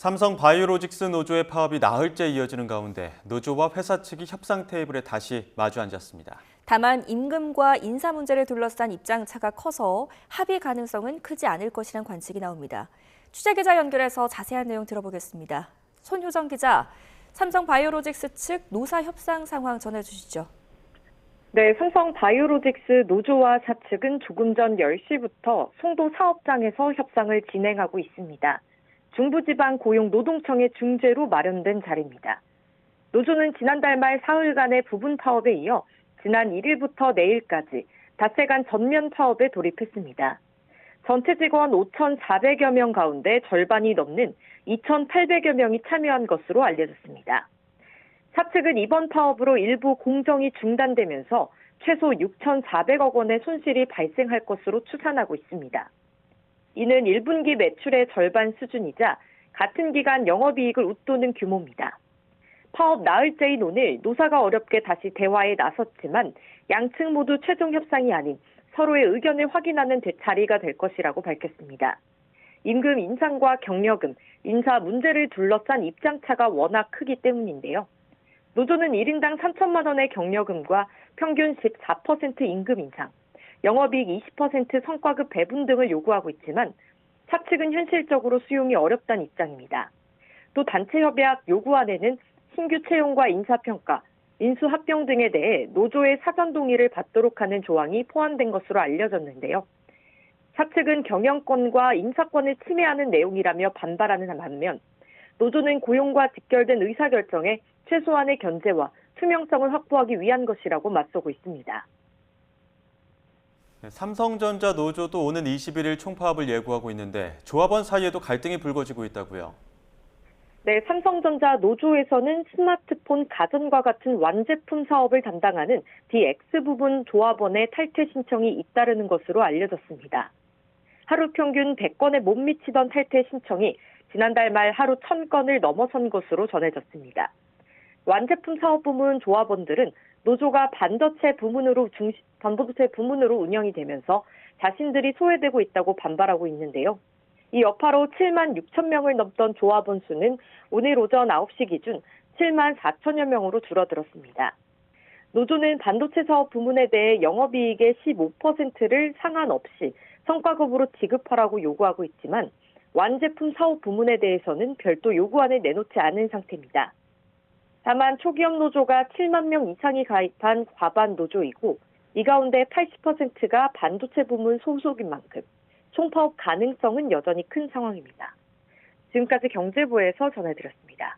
삼성 바이오로직스 노조의 파업이 나흘째 이어지는 가운데 노조와 회사 측이 협상 테이블에 다시 마주 앉았습니다. 다만 임금과 인사 문제를 둘러싼 입장차가 커서 합의 가능성은 크지 않을 것이란 관측이 나옵니다. 취재기자 연결해서 자세한 내용 들어보겠습니다. 손효정 기자, 삼성 바이오로직스 측 노사 협상 상황 전해주시죠. 네, 삼성 바이오로직스 노조와 사측은 조금 전 10시부터 송도 사업장에서 협상을 진행하고 있습니다. 중부지방 고용노동청의 중재로 마련된 자리입니다. 노조는 지난달 말 사흘간의 부분 파업에 이어 지난 1일부터 내일까지 닷새간 전면 파업에 돌입했습니다. 전체 직원 5,400여 명 가운데 절반이 넘는 2,800여 명이 참여한 것으로 알려졌습니다. 사측은 이번 파업으로 일부 공정이 중단되면서 최소 6,400억 원의 손실이 발생할 것으로 추산하고 있습니다. 이는 1분기 매출의 절반 수준이자 같은 기간 영업이익을 웃도는 규모입니다. 파업 나흘째인 오늘 노사가 어렵게 다시 대화에 나섰지만 양측 모두 최종 협상이 아닌 서로의 의견을 확인하는 자리가 될 것이라고 밝혔습니다. 임금 인상과 경력금, 인사 문제를 둘러싼 입장차가 워낙 크기 때문인데요. 노조는 1인당 3천만 원의 경력금과 평균 14% 임금 인상, 영업이익 20% 성과급 배분 등을 요구하고 있지만 사측은 현실적으로 수용이 어렵다는 입장입니다. 또 단체협약 요구안에는 신규 채용과 인사평가, 인수합병 등에 대해 노조의 사전 동의를 받도록 하는 조항이 포함된 것으로 알려졌는데요. 사측은 경영권과 인사권을 침해하는 내용이라며 반발하는 반면 노조는 고용과 직결된 의사결정에 최소한의 견제와 투명성을 확보하기 위한 것이라고 맞서고 있습니다. 삼성전자 노조도 오는 21일 총파업을 예고하고 있는데 조합원 사이에도 갈등이 불거지고 있다고요. 네, 삼성전자 노조에서는 스마트폰, 가전과 같은 완제품 사업을 담당하는 DX 부분 조합원의 탈퇴 신청이 잇따르는 것으로 알려졌습니다. 하루 평균 100건에 못 미치던 탈퇴 신청이 지난달 말 하루 1000건을 넘어선 것으로 전해졌습니다. 완제품 사업 부문 조합원들은 노조가 반도체 부문으로 운영이 되면서 자신들이 소외되고 있다고 반발하고 있는데요. 이 여파로 7만 6천 명을 넘던 조합원 수는 오늘 오전 9시 기준 7만 4천여 명으로 줄어들었습니다. 노조는 반도체 사업 부문에 대해 영업이익의 15%를 상한 없이 성과급으로 지급하라고 요구하고 있지만 완제품 사업 부문에 대해서는 별도 요구안을 내놓지 않은 상태입니다. 다만 초기업 노조가 7만 명 이상이 가입한 과반 노조이고 이 가운데 80%가 반도체 부문 소속인 만큼 총파업 가능성은 여전히 큰 상황입니다. 지금까지 경제부에서 전해드렸습니다.